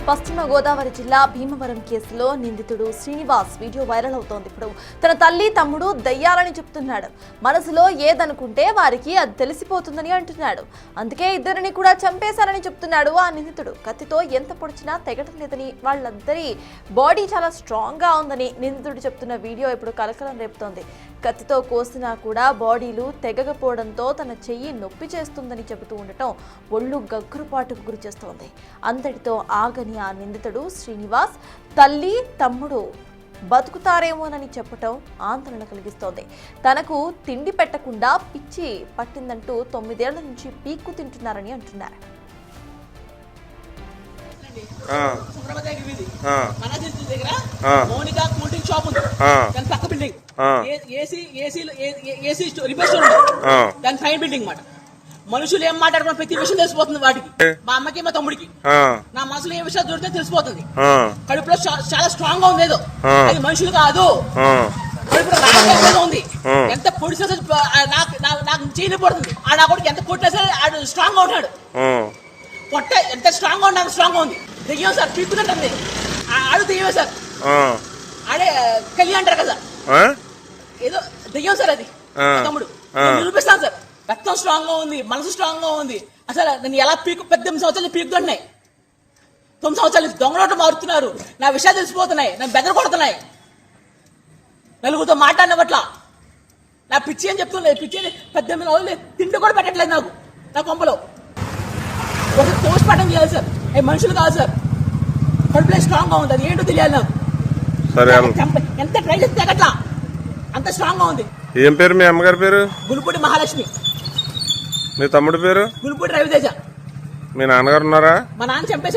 పశ్చిమ గోదావరి జిల్లా భీమవరం కేసులో నిందితుడు శ్రీనివాస్ వీడియో వైరల్ అవుతోంది. ఇప్పుడు తన తల్లి తమ్ముడు దయ్యాలని చెప్తున్నాడు. మనసులో ఏదనుకుంటే వారికి అది తెలిసిపోతుందని అంటున్నాడు. అందుకే ఇద్దరిని కూడా చంపేశారని చెప్తున్నాడు ఆ నిందితుడు. కత్తితో ఎంత పొడిచినా తెగటం లేదని, వాళ్ళందరి బాడీ చాలా స్ట్రాంగ్ గా ఉందని నిందితుడు చెప్తున్న వీడియో ఇప్పుడు కలకలం రేపుతోంది. కత్తితో కోసినా కూడా బాడీలు తెగకపోవడంతో తన చెయ్యి నొప్పి చేస్తుందని చెబుతూ ఉండటం ఒళ్ళు గగ్గురుపాటుకు గురి చేస్తోంది. అంతటితో ఆగని ఆ నిందితుడు శ్రీనివాస్ తల్లి తమ్ముడు బతుకుతారేమోనని చెప్పటం ఆందోళన కలిగిస్తోంది. తనకు తిండి పెట్టకుండా పిచ్చి పట్టిందంటూ 9 ఏళ్ల నుంచి పీక్కు తింటున్నారని అంటున్నారు. మనుషులు ఏం మాట్లాడుకున్న ప్రతి విషయం తెలిసిపోతుంది వాటికి. మా అమ్మకి మా తమ్ముడికి నా మనసులో ఏ విషయాలు దొరికితే తెలిసిపోతుంది. కడుపులో చాలా స్ట్రాంగ్ గా ఉంది, ఏదో అది మనుషులు కాదు. కడుపులో ఉంది, ఎంత పొడి నాకు చేయని పడుతుంది. ఆ నా కొడుకు ఎంత కొట్టినా సరే ఆడు స్ట్రాంగ్ గా ఉంటాడు. పొట్ట ఎంత స్ట్రాంగ్ గా ఉంటాడు, స్ట్రాంగ్ గా ఉంది. దెయ్యం సార్ పీక్కుతుంటుంది. ఆడు దెయ్యమే సార్, ఆడే కళ్యాణ్ అంటారు కదా, ఏదో దెయ్యం సార్ అది. తమ్ముడు నిరూపిస్తాను సార్. రక్తం స్ట్రాంగ్ గా ఉంది, మనసు స్ట్రాంగ్ గా ఉంది. అసలు నేను ఎలా 18 సంవత్సరాలు పీకుతున్నాయి. 9 సంవత్సరాలు దొంగలోటు మారుతున్నారు. నా విషయాలు తెలిసిపోతున్నాయి, నన్ను బెదర కొడుతున్నాయి. నలుగురితో మాట్లాడిన పట్ల నా పిచ్చి అని చెప్తున్నాయి. పిచ్చి 18 రోజులు తిండి కూడా పెట్టట్లేదు నాకు. నా కొంపలో ఒక పోస్ట్ మార్టం చేయాలి సార్. అవి మనుషులు కాదు సార్. కడుపులో స్ట్రాంగ్ గా ఉంది, అది ఏంటో తెలియాలి నాకు. ఎంత ట్రై చేస్తే అట్లా అంత స్ట్రాంగ్ గా ఉంది. ఏం పేరు మీ అమ్మగారి పేరు? గులుపూడి మహాలక్ష్మి. మీ తమ్ముడి పేరు? గులుపూడి రవితేజ. మీ నాన్నగారు ఉన్నారా? మా నాన్న చంపేసి